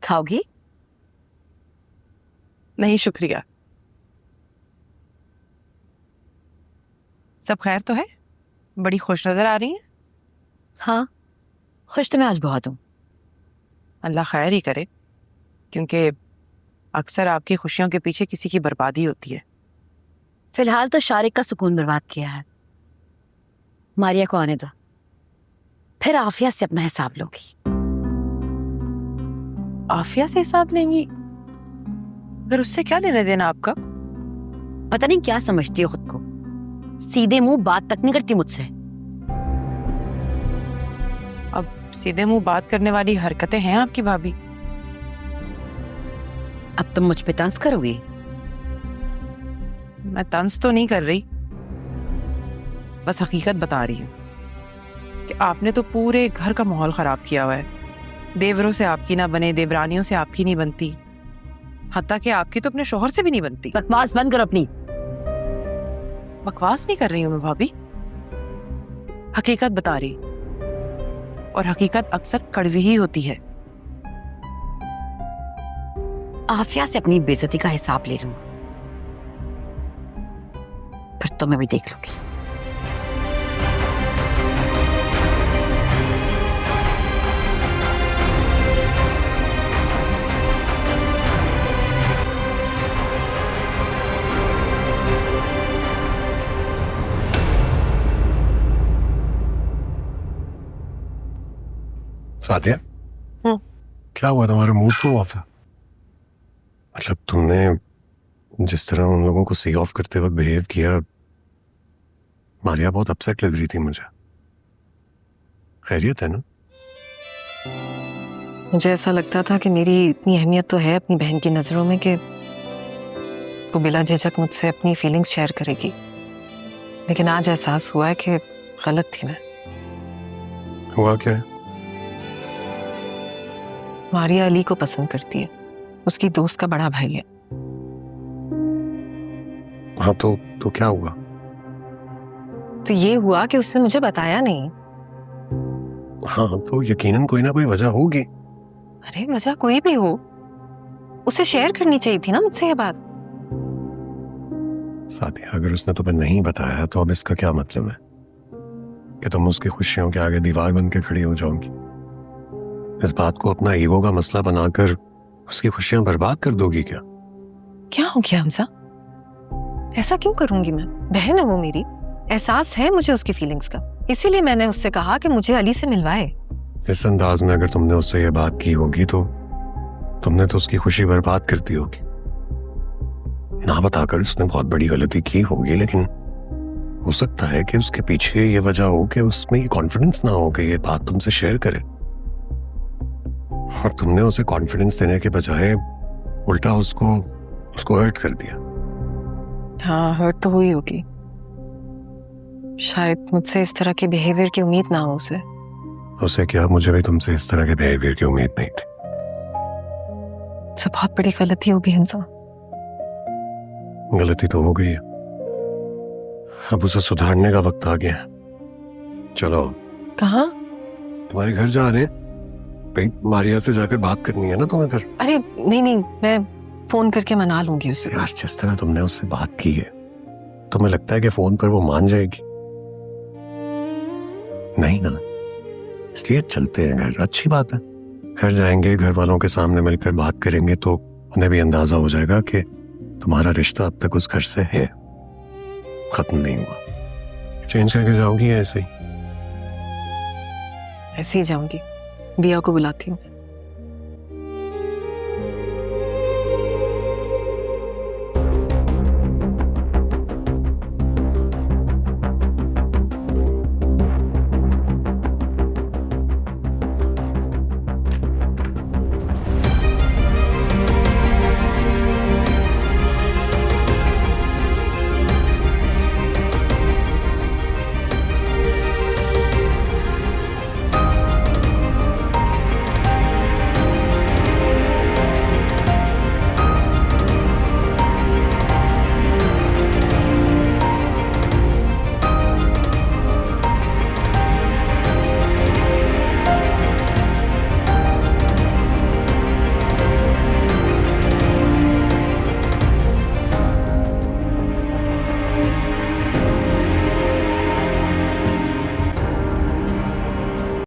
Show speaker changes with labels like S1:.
S1: खाओगी?
S2: नहीं शुक्रिया। सब खैर तो है? बड़ी खुश नजर आ रही हैं।
S1: हाँ, खुश तो मैं आज बहुत हूँ।
S2: अल्लाह खैर ही करे, क्योंकि अक्सर आपकी खुशियों के पीछे किसी की बर्बादी होती है।
S1: फिलहाल तो शारिक का सुकून बर्बाद किया है। मारिया को आने दो, फिर आफिया से अपना हिसाब लूंगी।
S2: आफिया से हिसाब लेंगी? फिर उससे क्या लेना देना आपका?
S1: पता नहीं क्या समझती हो खुद को, सीधे मुंह बात तक नहीं करती मुझसे।
S2: अब सीधे मुंह बात करने वाली हरकतें हैं आपकी भाभी।
S1: अब तुम मुझ पे तंज करोगी?
S2: मैं तंज तो नहीं कर रही, बस हकीकत बता रही हूँ कि आपने तो पूरे घर का माहौल खराब किया हुआ है। देवरों से आपकी ना बने, देवरानियों से आपकी नहीं बनती, हत्ता कि आपकी तो अपने शोहर से भी नहीं बनती।
S1: बकवास बंद करो अपनी।
S2: बकवास नहीं कर रही हूँ मैं भाभी, हकीकत बता रही, और हकीकत अक्सर कड़वी ही होती है।
S1: आफिया से अपनी बेइज्जती का हिसाब ले लूंगा, फिर तो मैं भी देख लूंगी।
S3: सादिया, क्या हुआ? तुम्हारा मूड क्यों ऑफ है? मतलब तुमने जिस तरह उन लोगों को सी ऑफ करते वक्त बिहेव किया, मारिया बहुत अपसेट लग रही थी मुझे। खैरियत है ना?
S2: मुझे ऐसा लगता था कि मेरी इतनी अहमियत तो है अपनी बहन की नजरों में कि वो बिला झिझक मुझसे अपनी फीलिंग्स शेयर करेगी, लेकिन आज एहसास हुआ है कि गलत थी मैं।
S3: हुआ क्या है?
S2: मारिया अली को पसंद करती है, उसकी दोस्त का बड़ा भाई है।
S3: हाँ तो क्या हुआ?
S2: तो ये हुआ कि उसने मुझे बताया नहीं।
S3: हाँ तो यकीनन कोई ना कोई वजह होगी।
S2: अरे वजह कोई भी हो, उसे शेयर करनी चाहिए थी ना मुझसे ये बात।
S3: सादिया, अगर उसने तुम्हें नहीं बताया तो अब इसका क्या मतलब है? कि तुम उसकी खुशियों के आगे दीवार बन के खड़ी हो जाओगी? इस बात को अपना ईगो का मसला बनाकर उसकी खुशियां बर्बाद कर दोगी क्या?
S2: क्या हो गया हमजा? ऐसा क्यों करूंगी मैं? बहन है वो मेरी, एहसास है मुझे उसकी फीलिंग्स का, इसीलिए मैंने उससे कहा कि मुझे अली से मिलवाए।
S3: इस अंदाज में अगर तुमने उससे ये बात की होगी तो तुमने तो उसकी खुशी बर्बाद कर दी होगी। ना बताकर उसने बहुत बड़ी गलती की होगी, लेकिन हो सकता है कि उसके पीछे ये वजह हो कि उसमें ये कॉन्फिडेंस ना हो कि ये बात तुमसे शेयर करे, और तुमने उसे कॉन्फिडेंस देने के बजाय उल्टा उसको हर्ट कर दिया।
S2: हाँ, हर्ट तो हुई होगी। शायद मुझसे इस तरह के बिहेवियर की उम्मीद ना हो उसे
S3: क्या? मुझे भी तुमसे इस तरह के बिहेवियर की उम्मीद नहीं थी।
S2: बहुत बड़ी गलती होगी हमजा।
S3: गलती तो हो गई है, अब उसे सुधारने का वक्त आ गया। चलो।
S2: कहाँ?
S3: तुम्हारे घर जा रहे हैं भाई, मारिया से जाकर बात करनी है ना तुम्हें फिर।
S2: अरे नहीं, मैं फोन करके मना लूंगी उसे।
S3: यार, जिस तरह तुमने उससे बात की है, तुम्हें लगता है कि फोन पर वो मान जाएगी? नहीं ना, इसलिए चलते हैं घर। अच्छी बात है, घर जाएंगे, घर वालों के सामने मिलकर बात करेंगे तो उन्हें भी अंदाजा हो जाएगा कि तुम्हारा रिश्ता अब तक उस घर से है, खत्म नहीं हुआ। चेंज करके जाओगी ऐसे ही?
S2: ऐसे ही जाऊंगी, बिया को बुलाती हूँ।